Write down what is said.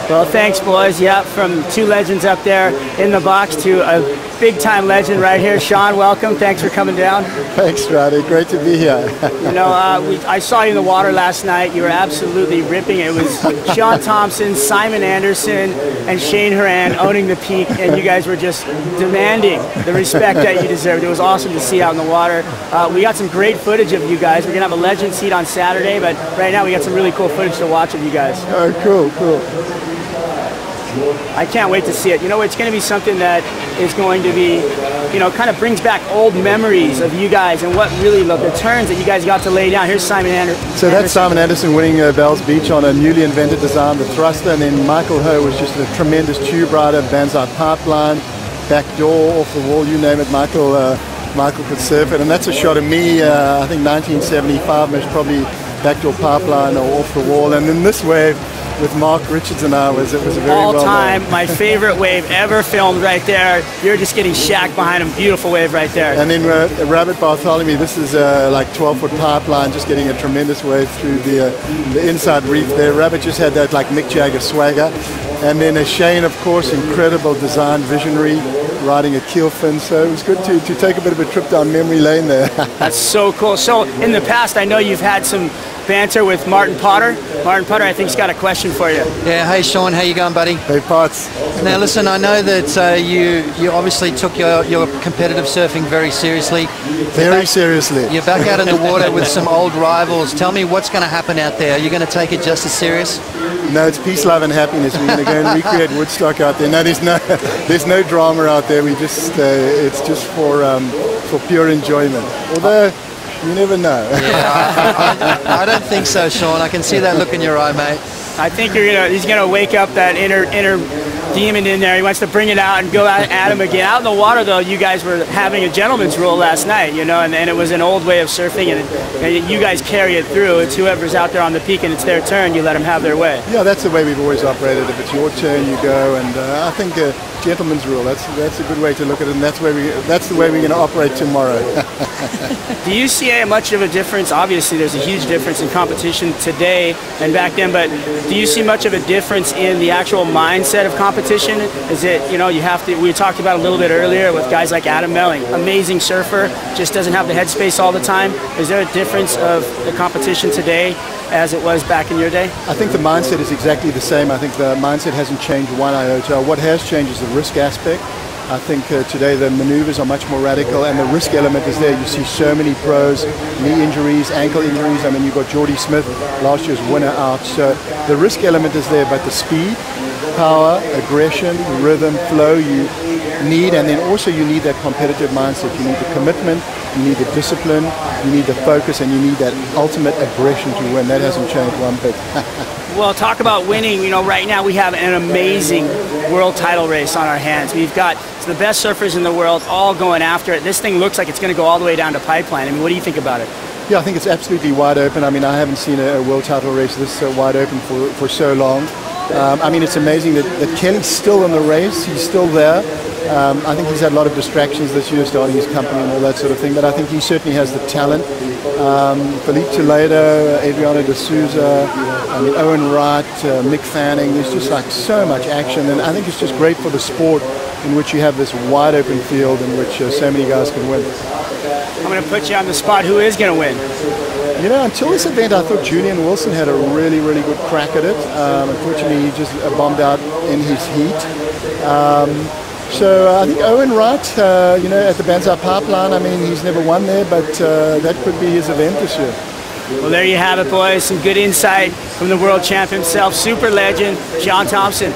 Well, thanks, boys. Yeah, from two legends up there in the box to a big-time legend right here. Shaun, welcome. Thanks for coming down. Thanks, Strider. Great to be here. You know, I saw you in the water last night. You were absolutely ripping. It was Shaun Tomson, Simon Anderson, and Shane Horan owning the peak, and you guys were just demanding the respect that you deserved. It was awesome to see out in the water. We got some great footage of you guys. We're going to have a legend seat on Saturday, but right now we got some really cool footage to watch of you guys. Oh, cool, cool. I can't wait to see it. You know, it's going to be something that is going to be, you know, kind of brings back old memories of you guys and what really the turns that you guys got to lay down. Here's Simon Anderson. So that's Simon Anderson winning Bell's Beach on a newly invented design, the thruster, and then Michael Ho was just a tremendous tube rider, banzai pipeline, back door, off the wall, you name it. Michael could surf it, and that's a shot of me, I think 1975, most probably backdoor pipeline or off the wall, and then this wave with Mark Richards and I it was a very all-time, my favorite wave ever filmed right there. You're just getting shacked behind him. Beautiful wave right there. And then Rabbit Bartholomew, this is like 12-foot pipeline, just getting a tremendous wave through the inside reef there. Rabbit just had that like Mick Jagger swagger. And then Shane, of course, incredible design, visionary, riding a keel fin. So it was good to take a bit of a trip down memory lane there. That's so cool. So in the past, I know you've had some banter with Martin Potter. Martin Potter, I think, has got a question for you. Yeah, hey Shaun, how you going, buddy? Hey, Pots. Now listen, I know that you obviously took your competitive surfing very seriously. Very seriously. You're back out in the water with some old rivals. Tell me what's going to happen out there. Are you going to take it just as serious? No, it's peace, love, and happiness. We're going to go and recreate Woodstock out there. No, there's no drama out there. We just it's just for pure enjoyment. Although you never know. Yeah, I don't think so, Shaun. I can see that look in your eye, mate. I think he's gonna wake up that inner demon in there. He wants to bring it out and go at him again. Out in the water, though, you guys were having a gentleman's rule last night, you know, and it was an old way of surfing, and you guys carry it through. It's whoever's out there on the peak and it's their turn, you let them have their way. Yeah, that's the way we've always operated. If it's your turn, you go, and I think gentleman's rule. That's a good way to look at it, and that's the way we're going to operate tomorrow. Do you see much of a difference? Obviously, there's a huge difference in competition today and back then, but do you see much of a difference in the actual mindset of competition? Is it, you know, you have to, we talked about a little bit earlier with guys like Adam Melling, amazing surfer, just doesn't have the headspace all the time. Is there a difference of the competition today as it was back in your day? I think the mindset is exactly the same. I think the mindset hasn't changed one iota. What has changed is the risk aspect. I think today the maneuvers are much more radical, and the risk element is there. You see so many pros, knee injuries, ankle injuries. I mean, you've got Jordy Smith, last year's winner, out. So the risk element is there, but the speed, power, aggression, rhythm, flow you need, and then also you need that competitive mindset. You need the commitment, you need the discipline, you need the focus, and you need that ultimate aggression to win. That hasn't changed one bit. Well, talk about winning. You know, right now we have an amazing world title race on our hands. We've got the best surfers in the world all going after it. This thing looks like it's going to go all the way down to Pipeline. I mean, what do you think about it? Yeah, I think it's absolutely wide open. I mean, I haven't seen a world title race this wide open for so long. I mean, it's amazing that Kelly's still in the race. He's still there. I think he's had a lot of distractions this year, starting his company and all that sort of thing, but I think he certainly has the talent. Philippe Toledo, Adriano de Souza, I mean, Owen Wright, Mick Fanning, there's just like so much action, and I think it's just great for the sport in which you have this wide open field in which so many guys can win. I'm going to put you on the spot. Who is going to win? You know, until this event, I thought Julian Wilson had a really, really good crack at it. Unfortunately, he just bombed out in his heat. So I think Owen Wright, you know, at the Banzai Pipeline, I mean, he's never won there, but that could be his event this year. Well, there you have it, boys. Some good insight from the world champ himself, super legend, Shaun Tomson.